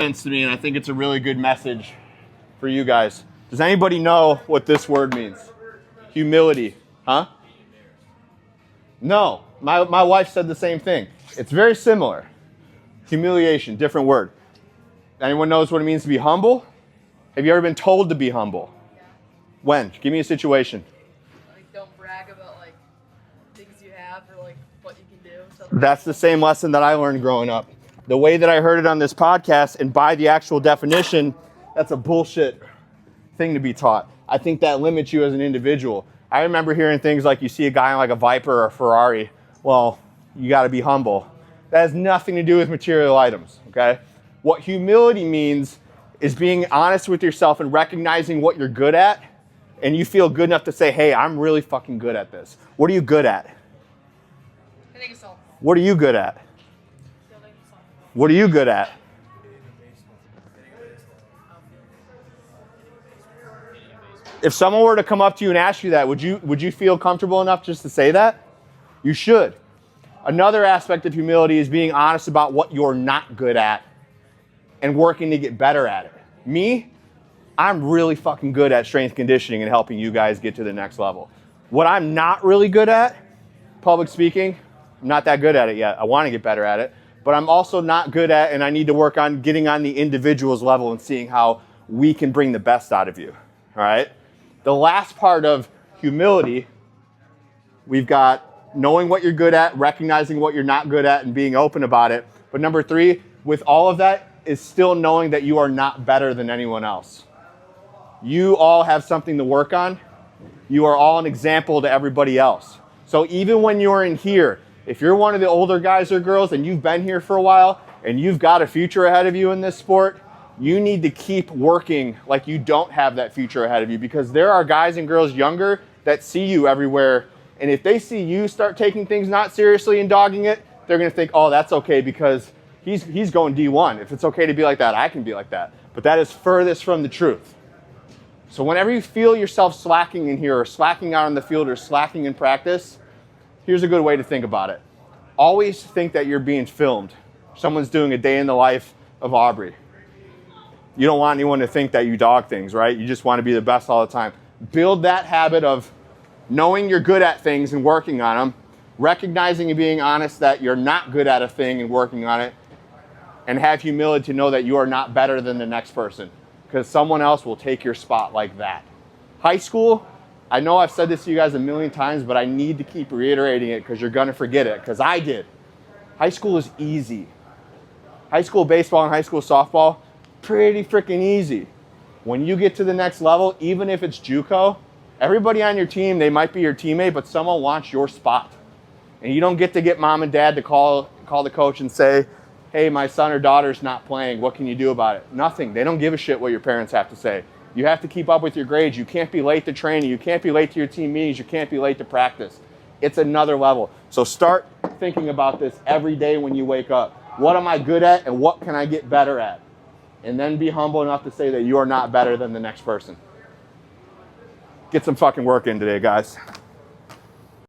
sense to me, and I think it's a really good message for you guys. Does anybody know what this word means? Humility. Huh? No. My wife said the same thing. It's very similar. Humiliation, different word. Anyone knows what it means to be humble? Have you ever been told to be humble? Yeah. When? Give me a situation. Like, don't brag about, like, things you have or, like, what you can do. That's the same lesson that I learned growing up. The way that I heard it on this podcast and by the actual definition, that's a bullshit thing to be taught. I think that limits you as an individual. I remember hearing things like you see a guy in like a Viper or a Ferrari. Well, you got to be humble. That has nothing to do with material items, okay? What humility means is being honest with yourself and recognizing what you're good at, and you feel good enough to say, hey, I'm really fucking good at this. What are you good at? Hitting a softball. What are you good at? What are you good at? If someone were to come up to you and ask you that, would you feel comfortable enough just to say that? You should. Another aspect of humility is being honest about what you're not good at and working to get better at it. Me, I'm really fucking good at strength conditioning and helping you guys get to the next level. What I'm not really good at, public speaking, I'm not that good at it yet. I want to get better at it. But I'm also not good at, and I need to work on getting on the individual's level and seeing how we can bring the best out of you. All right? The last part of humility, we've got knowing what you're good at, recognizing what you're not good at, and being open about it. But number 3, with all of that, is still knowing that you are not better than anyone else. You all have something to work on. You are all an example to everybody else. So even when you're in here, if you're one of the older guys or girls and you've been here for a while and you've got a future ahead of you in this sport, you need to keep working like you don't have that future ahead of you, because there are guys and girls younger that see you everywhere. And if they see you start taking things not seriously and dogging it, they're going to think, oh, that's okay because he's going D1. If it's okay to be like that, I can be like that. But that is furthest from the truth. So whenever you feel yourself slacking in here or slacking out on the field or slacking in practice, here's a good way to think about it. Always think that you're being filmed. Someone's doing a day in the life of Aubrey. You don't want anyone to think that you dog things, right? You just want to be the best all the time. Build that habit of knowing you're good at things and working on them, recognizing and being honest that you're not good at a thing and working on it, and have humility to know that you are not better than the next person, because someone else will take your spot like that. High school, I know I've said this to you guys a million times, but I need to keep reiterating it because you're going to forget it, because I did. High school is easy. High school baseball and high school softball, pretty freaking easy. When you get to the next level, even if it's JUCO, everybody on your team, they might be your teammate, but someone wants your spot. And you don't get to get mom and dad to call the coach and say, hey, my son or daughter's not playing. What can you do about it? Nothing. They don't give a shit what your parents have to say. You have to keep up with your grades. You can't be late to training. You can't be late to your team meetings. You can't be late to practice. It's another level. So start thinking about this every day when you wake up. What am I good at and what can I get better at? And then be humble enough to say that you are not better than the next person. Get some fucking work in today, guys.